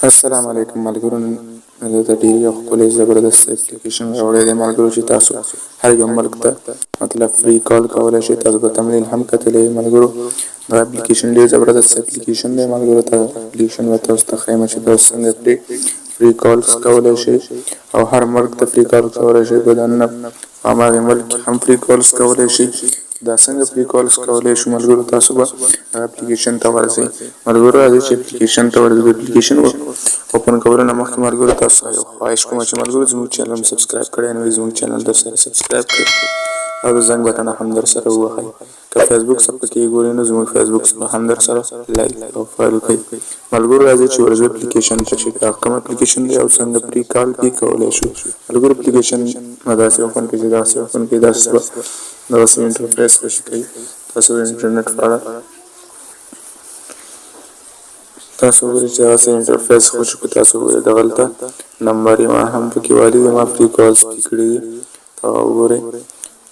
السلام علیکم ملګرو. نن د ډېرې ښکلې زبردست اپلیکیشن راوړی دی ملګرو چې تاسو هر یو ملک ته مطلب فری کال کولی شئ. تاسو به تمرین هم کتلی ملګرو. دا اپلیکیشن ډېر زبردست اپلیکیشن دی ملګرو. دا اپلیکیشن به تاسو ته ښیم چې تاسو څنګه فری کالز کولی شئ او هر ملک ته فری کال کولی شئ. په دننه هماغې ملک هم فری کالز کولی شئ. دا څنګه فری کالز کولی شو ملګرو؟ تاسو به اپلیکیشن ته ورځئ ملګرو. راځئ چې اپلیکیشن ته ورځو. اپلیکیشن اوپن کولو نه مخکې ملګرو تاسو یو خواهش کوم چې ملګرو زموږ چینل سبسکرایب کړی نه وي زموږ چینل درسره سبسکرایب کړئ او د زنګ بټن هم درسره ووهئ. که فیسبوک صفحه کې ګورئ نو زموږ فیسبوک صفحه هم درسره لایک او فالو کړئ ملګرو. راځئ چې ورځو اپلیکیشن ته چې دا کوم اپلیکیشن دی او څنګه فری کال پې کولی شو ملګرو. اپلیکیشن داسې اوپن کړئ چې داسې اوپن کړئ. داسې انټرفیس راشي کوي. تاسو د انټرنیټ په اړه تاسو وګورئ چې داسې انټرفیس خوشو که تاسو وګورئ دغلته نمبر یې ما هم پکې والي دي. ما فری کالز پې کړي دي. تا وګورئ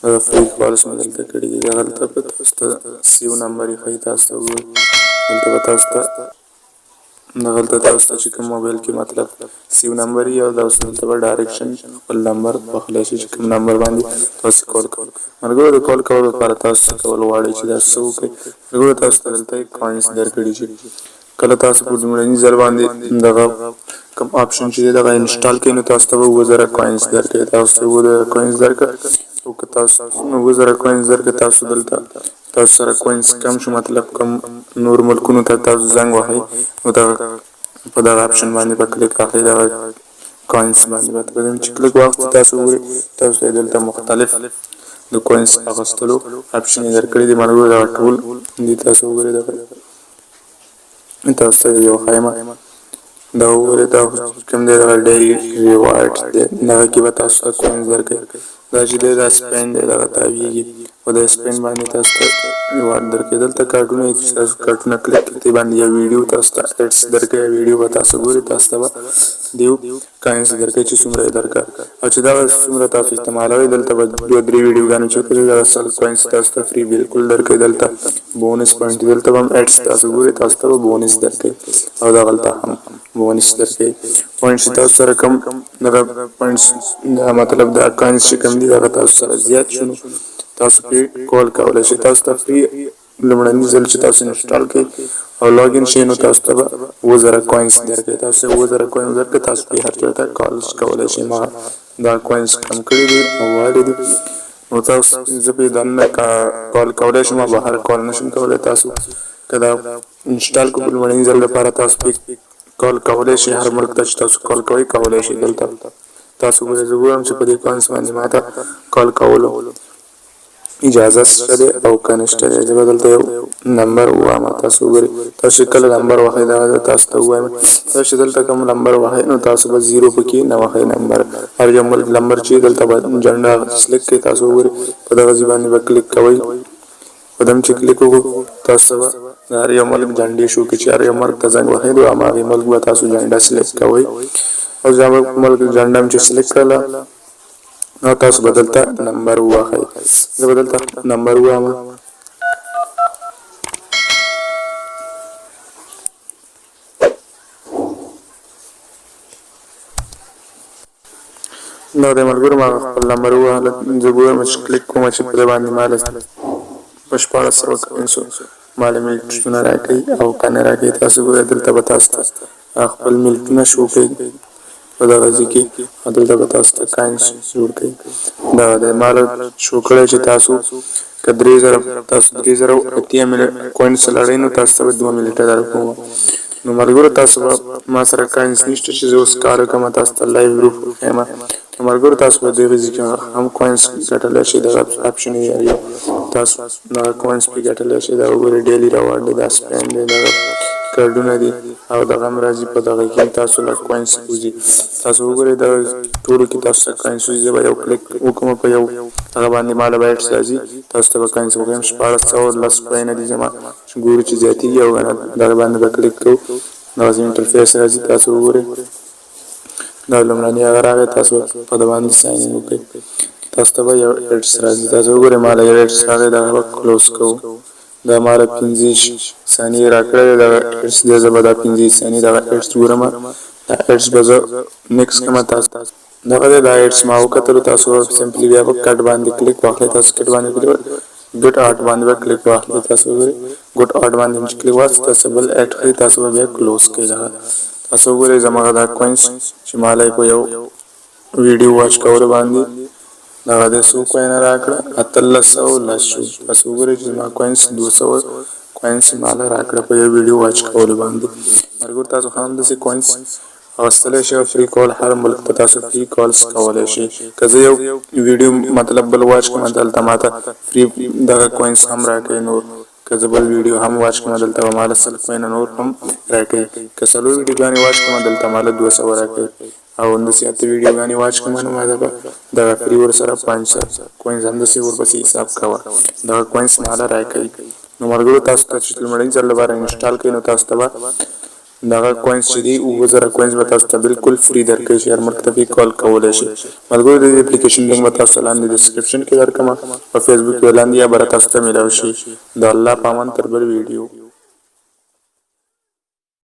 دا فری کالز مې دلته کړي دي. دغلته به تاسو ته سیو نمبر یې ښایي. تاسو ته وګورئ دلته به تاسو ته دغلته تاسو ته چې کوم موبایل کې مطلب سیو نمبر یې او دلته به ډایرکشن خپل نمبر پخلی شي چې کوم نمبر باندې تاسو کال کوئ ملګرو. د کال کولو لپاره تاسو څه کول غواړئ چې دا څه وکړئ ملګرو. تاسو ته دلته کوینز درکړي چې کله تاسو په لومړني ځل باندې دغه کوم آپشن چې دی دغه انسټال کړئ نو تاسو ته به 2000 کوینز درکړي. تاسو ته 2000 کوینز درکړه او که تاسو 2000 کوینز درکړه تاسو دلته تاسو سره کوینز کم شو مطلب کم نور ملکونو ته تاسو زنګ وهئ نو دغه په دغه آپشن باندې به کلیک واخلئ. دغه کوینز باندې به چې کلیک واخلئ تاسو وګورئ تاسو ته دلته مختلف د کوینز اخیستلو آپشن یې درکړي دي ملګرو. دغه ټول دي تاسو وګورئ. تاسو ته یو ښیم دا وګورئ دا کوم دی دغه ډیلی ریوارډ دی. دغه کې به تاسو ته کوینز درکوي. دا چې دی دا سپین دی دغه تاویږي او د سپین باندې تاسو ته ریوارډ درکوي. دلته کارټونه چې تاسو کارټونه کلیک کړئ باندې یو ویډیو تاسو ته ایډس درکوي. ویډیو به تاسو ګورئ تاسو ته به دیو کوینز درکوي چې څومره یې درکړه او چې دغه څومره تاسو استعمالوئ. دلته به 2-3 ویډیوګانې چې وکړئ دغه 100 کوینز تاسو ته فری بالکل درکوي. دلته بونس پوینټ دلته به هم ایډس تاسو ګورئ تاسو ته به بونس درکوي او دغلته هم بونس درکوي. پوینټس تاسو سره کم دغه پوینټس مطلب دا کوینز چې کم دي دغه تاسو سره زیات شو نو تاسو پرې کال کولی شئ. تاسو ته فری لومړني ځل چې تاسو انسټال کړئ او لاګین شئ نو تاسو ته به 2000 کوینز درکوي. تاسو 2000 کوینز درکړئ تاسو پرې هر چېرته کالز کولی شئ. ما دا کوینز کم کړي دي او والي دي نو تاسو زه پرې دننه کال کولی شم او بهر کال نشم کولی. تاسو که دا انسټال کړو په لومړني ځل لپاره تاسو پرې کال کولی شئ. هر ملک ته چې تاسو کال کوئ کولی شئ. دلته تاسو ګورئ زه ګورم چې په دې کوینز باندې ما ته کال کولو اجازه شته دی او که نشته دی. زه به دلته یو نمبر ووایم. تاسو وګورئ تاسو چې کله نمبر وهئ دغه تاسو ته ووایم تاسو چې دلته کوم نمبر وهئ نو تاسو به 0 پکې نه وهئ نمبر. هر یو نمبر چې دلته به جنډه سلیکټ کړئ تاسو وګورئ په دغه ځای باندې به کلیک کوئ. په دم چې کلیک وکړو تاسو به د هر یو ملک جنډې شو کړي چې هر یو ملک ته زنګ وهئ نو هماغې ملک به تاسو جنډه سلیکټ کوئ او زموږ ملک جنډه هم چې سلیکټ کړله نو تاسو به دلته نمبر ووهئ. زه به دلته نمبر ووایم نو د ملګرو ما خپل نمبر ووهله. زه ګورم چې کلیک کوم چې په دې باندې ما په 1400 کوینزو ما له میلټونه راکوي او که نه راکوي. تاسو ګورئ دلته به تاسو ته خپل میلټونه شو کوي په دغه ځای کې او دلته به تاسو ته کوینز جوړ کوي. دغه دی ما له شو کړی چې تاسو که 3000 کوینز لرئ نو تاسو ته به 2 منټه درکوم. نو ملګرو تاسو به ما سره کوینز نشته چې زه اوس کار کوم تاسو ته لایو ګروپ ښیم. نو ملګرو تاسو به دغه ځای کې هم کوینز ګټلی شئ. دغه آپشن یې یو تاسو دغه کوینز پرې ګټلی شئ. دا وګورئ ډیلی ریوارډ دی دا سپین دی دغه کارډونه دي او دغه هم راځي په دغه کې تاسو له کوینز وځي. تاسو وګورئ دغه ټولو کې تاسو ته کوینز وځي. زه به یو کلیک وکړم په یو هغه باندې ما له به ایډس راځي تاسو ته به کوینز وښیم. 1410 کوینه دي زما ګورو چې زیاتېږي او دغه باندې به کلیک کوو دغسې انټرفیس راځي. تاسو وګورئ دا لومړني هغه راغی. تاسو په د باندې ساین ان وکړئ تاسو ته به یو ایډس راځي. تاسو وګورئ ما له یو ایډس راغی دغه به کلوز کوو. دا مال 15 ثانیې راکړل دا ایډز د زبدا 15 ثانیې دا ایډز ګورم دا ایډز به زه نیکس کوم تاسو دغه دا ایډز ما وکتل تاسو سمپلی بیا په کټ باندې کلیک واخلئ تاسو کټ باندې ګټ آټ باندې کلیک واخلئ تاسو ګټ آټ باندې کلیک واس تاسو بل اډ کړئ تاسو بیا کلوز کړئ تاسو ګورئ زموږ دا کوینز چې مالای په یو ویډیو واچ کول باندې دا د سو کوین راکړه 1300 لشو تاسو ګورئ چې ما کوینز 200 کوینز مال راکړه په یو ویډیو واچ کول باندې مرګور تاسو هم د سي کوینز اوستل شي فری کال هر ملک ته تاسو فری کالز کولای شي کزه یو ویډیو مطلب بل واچ کوم دلته ماته فری دغه کوینز هم راکړي نور کزه بل ویډیو هم واچ کوم دلته مال سل کوین نور هم راکړي کسلو ویډیو غاني واچ کوم دلته مال 200 راکړي او د سیاته ویډیو غاني واچ کوم نو ما دا فری ور سره 500 کوینز هم د سی ور پسې حساب کاوه دا کوینز مال راکړي نو مرګو تاسو ته چې لمړی ځل لپاره انسټال کړئ نو تاسو ته دا کوینز چې دی او وزره کوینز به تاسو ته بالکل فری درکړي شي هر مرکتبي کال کولای شي مرګو د اپلیکیشن لینک به تاسو لاندې ډسکرپشن کې درکمه او فیسبوک لاندې یا بر تاسو ته ملاوي شي د الله پامن تر بل ویډیو